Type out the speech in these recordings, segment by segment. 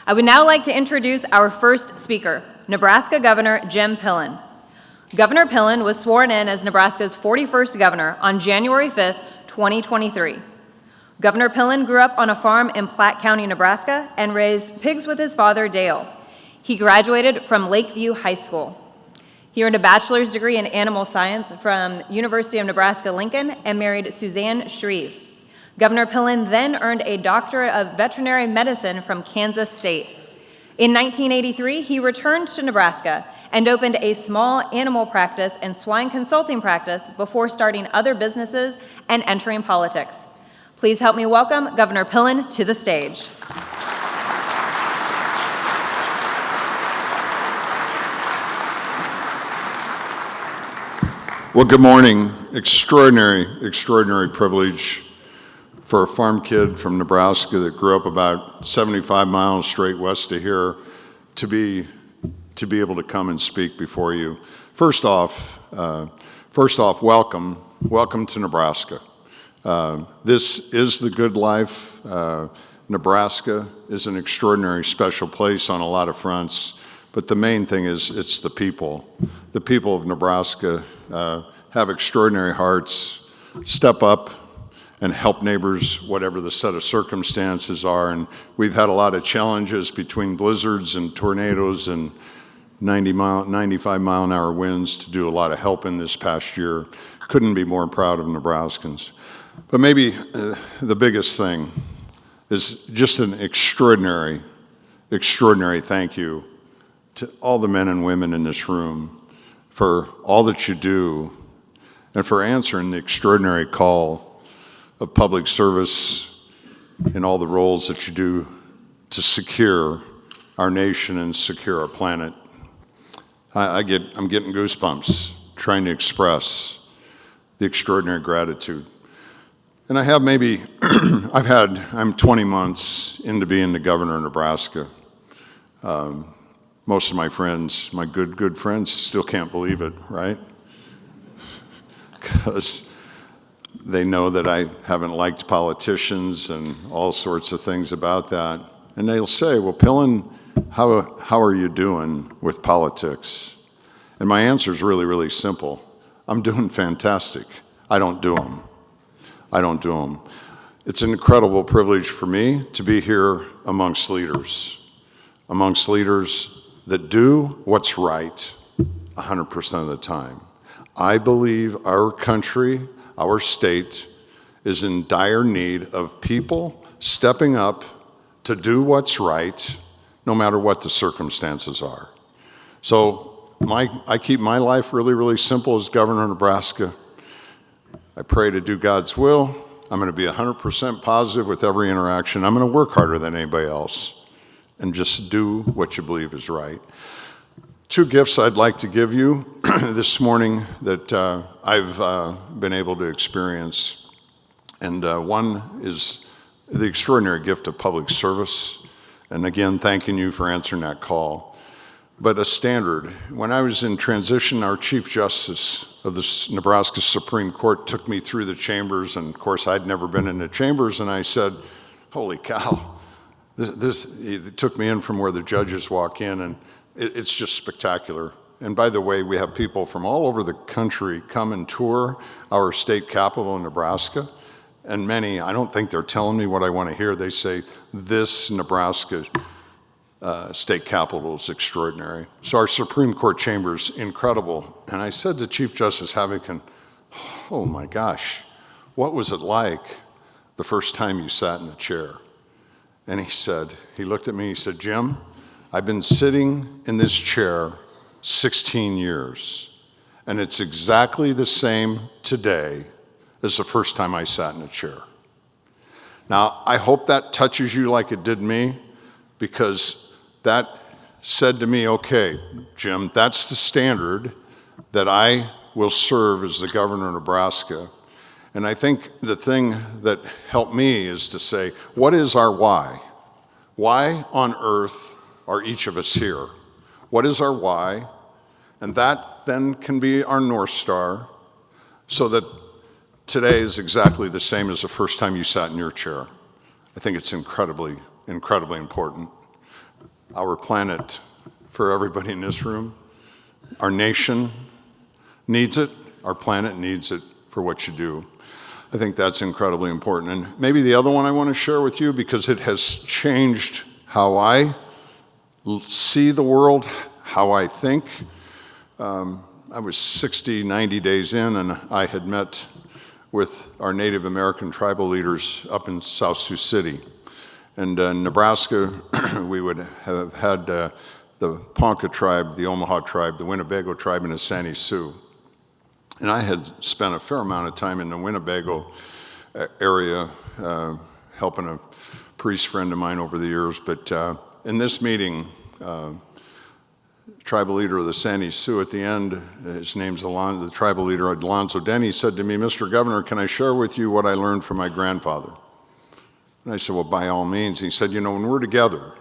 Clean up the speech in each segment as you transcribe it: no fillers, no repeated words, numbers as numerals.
I would now like to introduce our first speaker, Nebraska Governor Jim Pillen. Governor Pillen was sworn in as Nebraska's 41st governor on January 5th, 2023. Governor Pillen grew up on a farm in Platte County, Nebraska, and raised pigs with his father, Dale. He graduated from Lakeview High School. He earned a bachelor's degree in animal science from University of Nebraska-Lincoln and married Suzanne Shreve. Governor Pillen then earned a doctorate of veterinary medicine from Kansas State. In 1983, he returned to Nebraska and opened a small animal practice and swine consulting practice before starting other businesses and entering politics. Please help me welcome Governor Pillen to the stage. Well, good morning. Extraordinary privilege for a farm kid from Nebraska that grew up about 75 miles straight west of here to be able to come and speak before you. First off, welcome to Nebraska. This is the good life. Nebraska is an extraordinary special place on a lot of fronts, but the main thing is it's the people. The people of Nebraska have extraordinary hearts, step up and help neighbors, whatever the set of circumstances are. And we've had a lot of challenges between blizzards and tornadoes and 95 mile an hour winds to do a lot of helping this past year. Couldn't be more proud of Nebraskans. But maybe the biggest thing is just an extraordinary thank you to all the men and women in this room for all that you do and for answering the extraordinary call of public service in all the roles that you do to secure our nation and secure our planet. I'm getting goosebumps trying to express the extraordinary gratitude. And I have I'm 20 months into being the governor of Nebraska. Most of my friends, my good friends, still can't believe it, right? Because they know that I haven't liked politicians and all sorts of things about that. And they'll say, well, Pillen, how are you doing with politics? And my answer is really simple. I'm doing fantastic. I don't do them. It's an incredible privilege for me to be here amongst leaders that do what's right 100% of the time. I believe our country, our state, is in dire need of people stepping up to do what's right, no matter what the circumstances are. So I keep my life really simple as governor of Nebraska. I pray to do God's will. I'm going to be 100% positive with every interaction. I'm going to work harder than anybody else and just do what you believe is right. Two gifts I'd like to give you this morning that I've been able to experience. And one is the extraordinary gift of public service. And again, thanking you for answering that call. But a standard. When I was in transition, our Chief Justice of the Nebraska Supreme Court took me through the chambers. And of course, I'd never been in the chambers. And I said, holy cow. He took me in from where the judges walk in, and it's just spectacular. And by the way, we have people from all over the country come and tour our state capital in Nebraska. And many, I don't think they're telling me what I want to hear. They say, this Nebraska state capital is extraordinary. So our Supreme Court chamber's incredible. And I said to Chief Justice Havikan, oh my gosh, what was it like the first time you sat in the chair? And he looked at me, he said, Jim, I've been sitting in this chair 16 years, and it's exactly the same today as the first time I sat in a chair. Now, I hope that touches you like it did me, because that said to me, okay, Jim, that's the standard that I will serve as the governor of Nebraska. And I think the thing that helped me is to say, what is our why? Why on earth are each of us here? What is our why? And that then can be our North Star, so that today is exactly the same as the first time you sat in your chair. I think it's incredibly important. our planet, for everybody in this room. Our nation needs it. Our planet needs it for what you do. I think that's incredibly important. And maybe the other one I want to share with you, because it has changed how I see the world, how I think. I was 60, 90 days in, and I had met with our Native American tribal leaders up in South Sioux City. And in Nebraska, we would have had the Ponca tribe, the Omaha tribe, the Winnebago tribe, and the Sani Sioux. And I had spent a fair amount of time in the Winnebago area helping a priest friend of mine over the years. But in this meeting, tribal leader of the Sani Sioux at the end, his name's Alonzo, the tribal leader Alonzo Denny, said to me, "Mr. Governor, can I share with you what I learned from my grandfather?" And I said, "Well, by all means." He said, "You know, when we're together,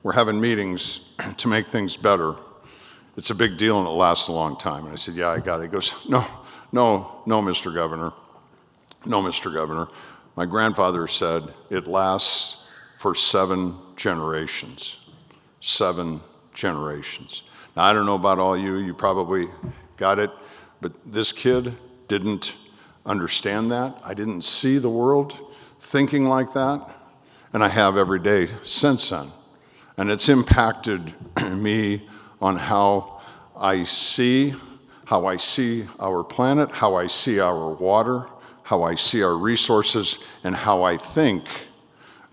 we're having meetings to make things better. It's a big deal and it lasts a long time." And I said, "Yeah, I got it." He goes, no, Mr. Governor. No, Mr. Governor. My grandfather said it lasts for 7 generations. 7 generations. Now, I don't know about all you probably got it, but this kid didn't understand that. I didn't see the world thinking like that, and I have every day since then. And it's impacted me on how I see our planet, how I see our water, how I see our resources, and how I think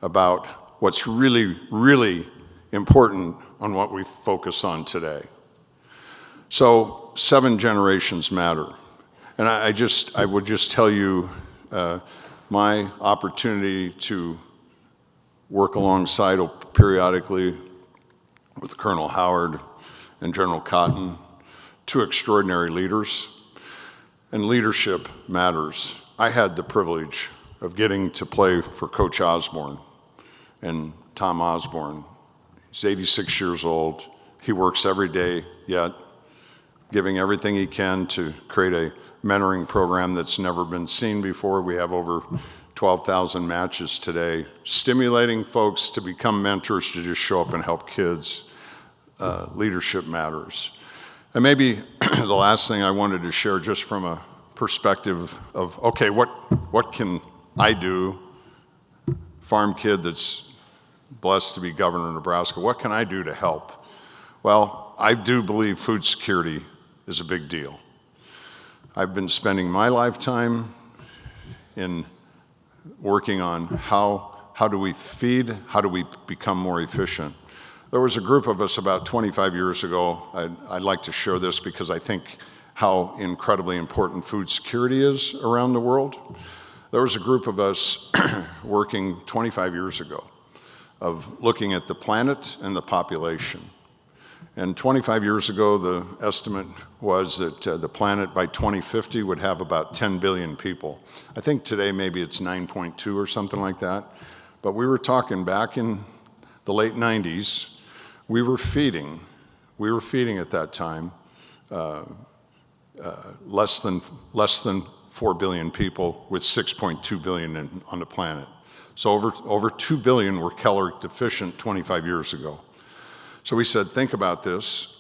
about what's really, really important on what we focus on today. So 7 generations matter. And I would just tell you my opportunity to work alongside periodically with Colonel Howard and General Cotton, 2 extraordinary leaders, and leadership matters. I had the privilege of getting to play for Coach Osborne, and Tom Osborne. He's 86 years old. He works every day yet, giving everything he can to create a mentoring program that's never been seen before. We have over 12,000 matches today, stimulating folks to become mentors, to just show up and help kids. Leadership matters. And maybe the last thing I wanted to share, just from a perspective of, okay, what can I do, farm kid that's blessed to be governor of Nebraska, what can I do to help? Well, I do believe food security is a big deal. I've been spending my lifetime in working on how do we feed, how do we become more efficient. There was a group of us about 25 years ago. I'd like to share this because I think how incredibly important food security is around the world. There was a group of us working 25 years ago of looking at the planet and the population. And 25 years ago, the estimate was that the planet by 2050 would have about 10 billion people. I think today maybe it's 9.2 or something like that. But we were talking back in the late 90s, we were feeding at that time less than 4 billion people with 6.2 billion on the planet. So over 2 billion were caloric deficient 25 years ago. So we said, think about this.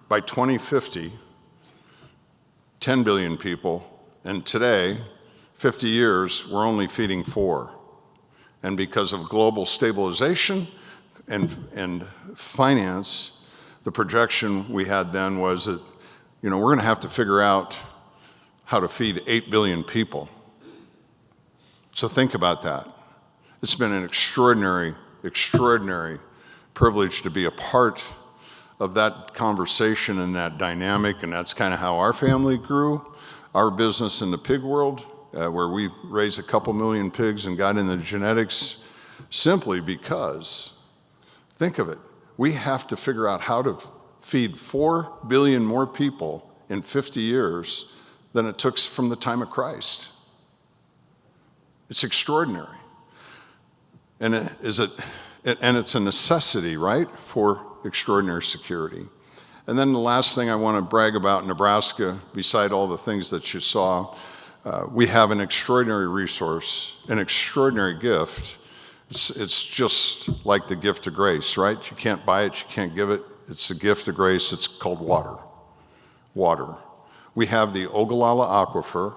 By 2050, 10 billion people, and today, 50 years, we're only feeding 4. And because of global stabilization and finance, the projection we had then was that, we're going to have to figure out how to feed 8 billion people. So think about that. It's been an extraordinary privilege to be a part of that conversation and that dynamic, and that's kind of how our family grew, our business in the pig world, where we raised a couple million pigs and got into genetics simply because, think of it, we have to figure out how to feed 4 billion more people in 50 years than it took from the time of Christ. It's extraordinary. And it's a necessity, right, for extraordinary security. And then the last thing I want to brag about Nebraska, beside all the things that you saw, we have an extraordinary resource, an extraordinary gift, It's just like the gift of grace, right? You can't buy it, you can't give it. It's the gift of grace. It's called water. Water. We have the Ogallala Aquifer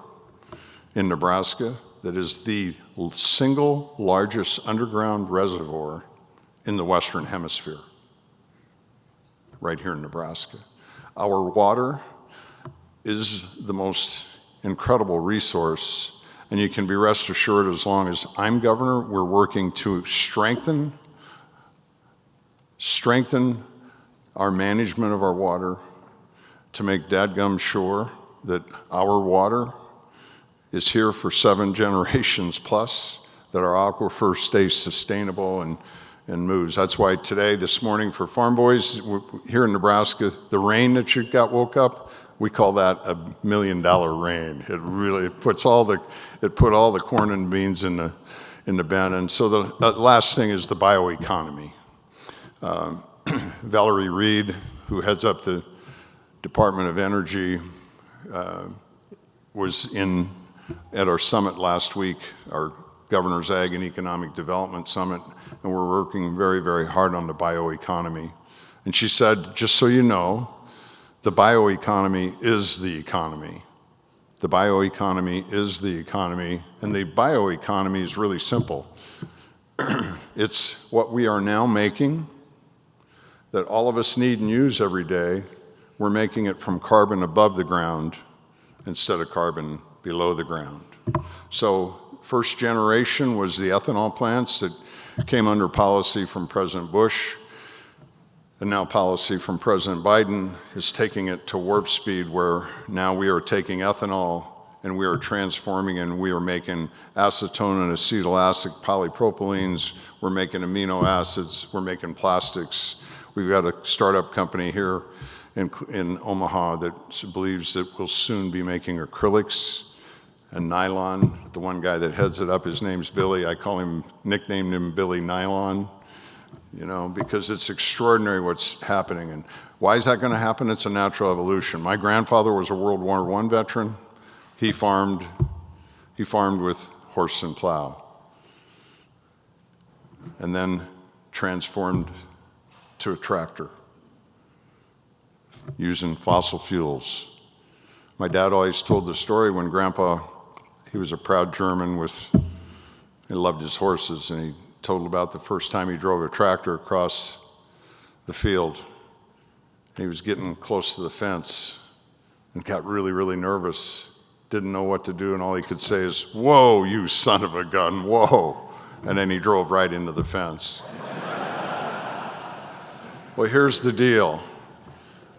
in Nebraska that is the single largest underground reservoir in the Western Hemisphere, right here in Nebraska. Our water is the most incredible resource, and you can be rest assured as long as I'm governor, we're working to strengthen our management of our water, to make dadgum sure that our water is here for 7 generations plus, that our aquifer stays sustainable and moves. That's why today, this morning, for farm boys here in Nebraska, the rain that you got woke up, we call that $1 million rain. It put all the corn and beans in the bin. And so the last thing is the bioeconomy. Valerie Reed, who heads up the Department of Energy, was at our summit last week, our Governor's Ag and Economic Development Summit, and we're working very, very hard on the bioeconomy. And she said, just so you know, the bioeconomy is the economy. The bioeconomy is the economy, and the bioeconomy is really simple. It's what we are now making that all of us need and use every day. We're making it from carbon above the ground instead of carbon below the ground. So first generation was the ethanol plants that came under policy from President Bush, and now policy from President Biden is taking it to warp speed, where now we are taking ethanol and we are transforming, and we are making acetone and acetyl acid polypropylenes, we're making amino acids, we're making plastics. We've got a startup company here in Omaha that believes that we'll soon be making acrylics and nylon. The one guy that heads it up, his name's Billy. I nicknamed him Billy Nylon, because it's extraordinary what's happening. And why is that going to happen? It's a natural evolution. My grandfather was a World War I veteran. He farmed with horse and plow, and then transformed to a tractor using fossil fuels. My dad always told the story when Grandpa, he was a proud German he loved his horses, and he told about the first time he drove a tractor across the field. He was getting close to the fence and got really, really nervous, didn't know what to do, and all he could say is, "Whoa, you son of a gun, whoa." And then he drove right into the fence. Well, here's the deal.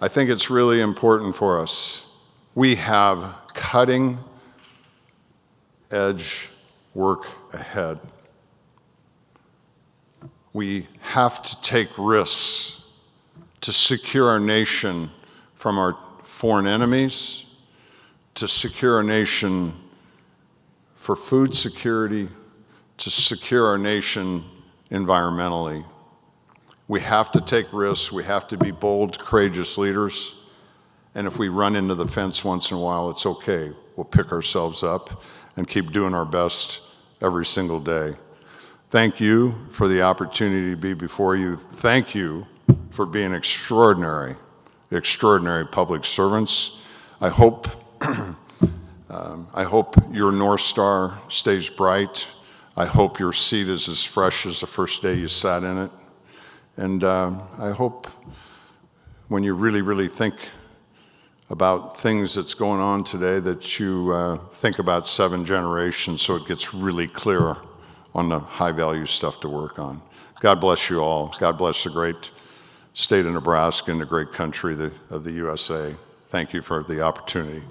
I think it's really important for us. We have cutting edge work ahead. We have to take risks to secure our nation from our foreign enemies, to secure our nation for food security, to secure our nation environmentally. We have to take risks. We have to be bold, courageous leaders. And if we run into the fence once in a while, it's okay. We'll pick ourselves up and keep doing our best every single day. Thank you for the opportunity to be before you. Thank you for being extraordinary public servants. I hope your North Star stays bright. I hope your seat is as fresh as the first day you sat in it. And I hope when you really, really think about things that's going on today that you think about 7 generations so it gets really clear on the high-value stuff to work on. God bless you all. God bless the great state of Nebraska and the great country of the USA. Thank you for the opportunity.